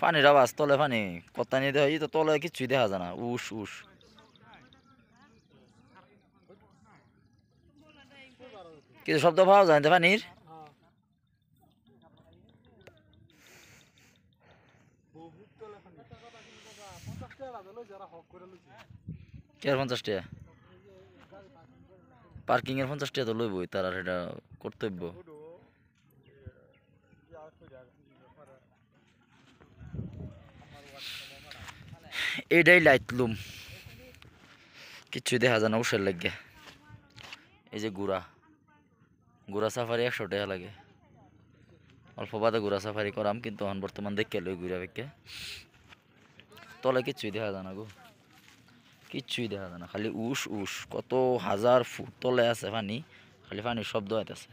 পানির আওয়াজ তলে পানি কত নিয়ে দেওয়া তো তলে কিছুই দেখা যায় না উস উস কিছু শব্দ পাওয়া যায় না পানির কে 50 টাকা পার্কিং এর 50 টাকা তো লইবই তার আর এটা কর্তব্য এটাই লাইটলুম কিছুই দেখা যায় না উষের লাগে এই যে গুড়া সাফারি 100 টাকা লাগে অল্প বাদে ঘোরা সাফারি করাম কিন্তু এখন বর্তমান দেখে লই ঘুরা বেকে তলে কিচ্ছুই দেখা যায় না গো কিচ্ছুই দেখা যায় না খালি উস উস কত হাজার ফুট তলে আছে পানি খালি পানির শব্দ হইতেছে